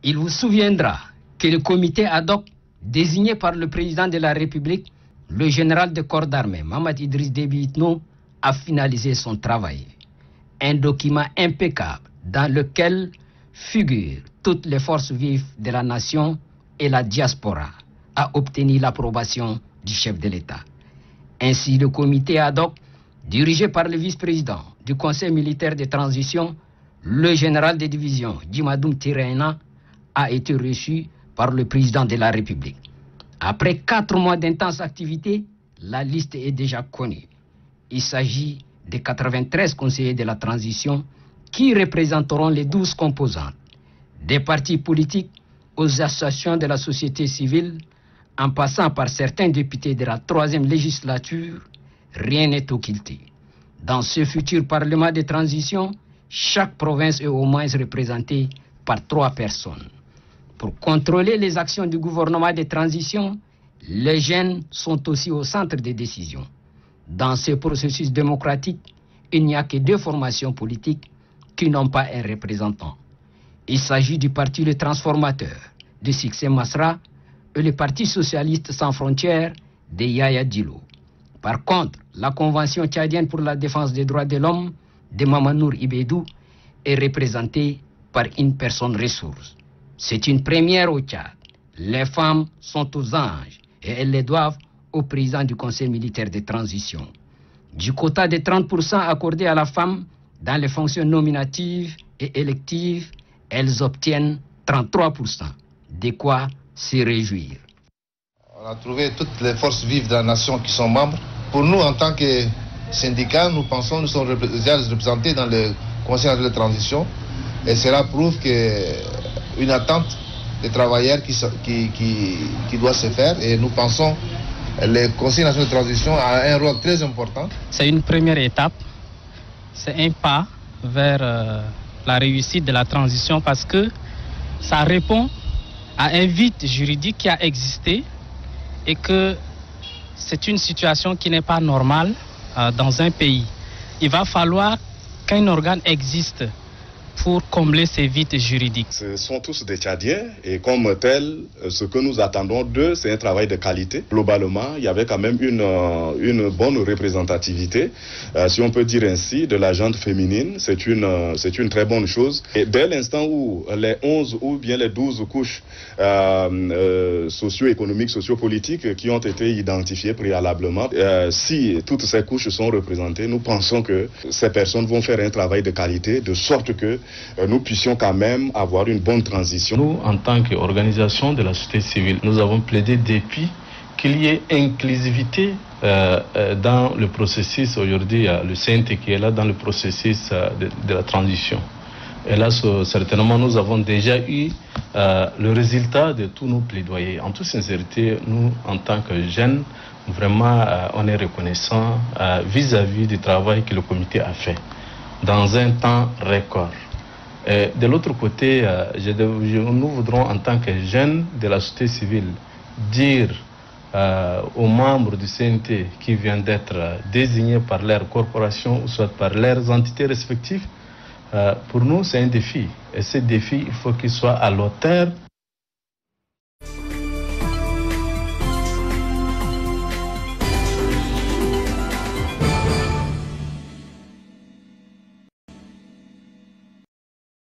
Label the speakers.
Speaker 1: Il vous souviendra que le comité ad hoc désigné par le président de la République, le général de corps d'armée, Mahamat Idriss Déby Itno, a finalisé son travail. Un document impeccable dans lequel figurent toutes les forces vives de la nation et la diaspora a obtenu l'approbation du chef de l'État. Ainsi, le comité ad hoc, dirigé par le vice-président du Conseil militaire de transition, le général de division Djimadoum Tirena, a été reçu par le président de la République. Après 4 mois d'intense activité, la liste est déjà connue. Il s'agit de 93 conseillers de la transition qui représenteront les 12 composantes, des partis politiques aux associations de la société civile, en passant par certains députés de la 3e législature. Rien n'est occulté. Dans ce futur Parlement de transition, chaque province est au moins représentée par 3 personnes. Pour contrôler les actions du gouvernement de transition, les jeunes sont aussi au centre des décisions. Dans ce processus démocratique, il n'y a que 2 formations politiques qui n'ont pas un représentant. Il s'agit du Parti Le Transformateur de Succès Masra et le Parti Socialiste Sans Frontières de Yaya Dilo. Par contre, la Convention tchadienne pour la défense des droits de l'homme de Mamanour Ibedou est représentée par une personne ressource. C'est une première au Tchad. Les femmes sont aux anges et elles les doivent au président du Conseil militaire de transition. Du quota de 30% accordé à la femme dans les fonctions nominatives et électives, elles obtiennent 33%. De quoi se réjouir.
Speaker 2: On a trouvé toutes les forces vives de la nation qui sont membres. Pour nous, en tant que syndicat, nous pensons que nous sommes représentés dans le Conseil de transition. Et cela prouve qu'une attente des travailleurs qui doit se faire. Et nous pensons que le Conseil national de transition a un rôle très important.
Speaker 3: C'est une première étape. C'est un pas vers la réussite de la transition parce que ça répond à un vide juridique qui a existé et que c'est une situation qui n'est pas normale dans un pays. Il va falloir qu'un organe existe pour combler ces vides juridiques.
Speaker 4: Ce sont tous des Tchadiens et comme tel, ce que nous attendons d'eux, c'est un travail de qualité. Globalement, il y avait quand même une bonne représentativité, si on peut dire ainsi, de la gente féminine. C'est une très bonne chose. Et dès l'instant où les 11 ou bien les 12 couches socio-économiques, socio-politiques qui ont été identifiées préalablement, si toutes ces couches sont représentées, nous pensons que ces personnes vont faire un travail de qualité, de sorte que nous puissions quand même avoir une bonne transition.
Speaker 5: Nous, en tant qu'organisation de la société civile, nous avons plaidé depuis qu'il y ait inclusivité dans le processus. Aujourd'hui, le CNT qui est là dans le processus de la transition. Et là, certainement, nous avons déjà eu le résultat de tous nos plaidoyers. En toute sincérité, nous, en tant que jeunes, vraiment, on est reconnaissant vis-à-vis du travail que le comité a fait dans un temps record. Et de l'autre côté, nous voudrons, en tant que jeunes de la société civile, dire aux membres du CNT qui viennent d'être désignés par leurs corporations ou soit par leurs entités respectives, pour nous, c'est un défi. Et ce défi, il faut qu'il soit à l'auteur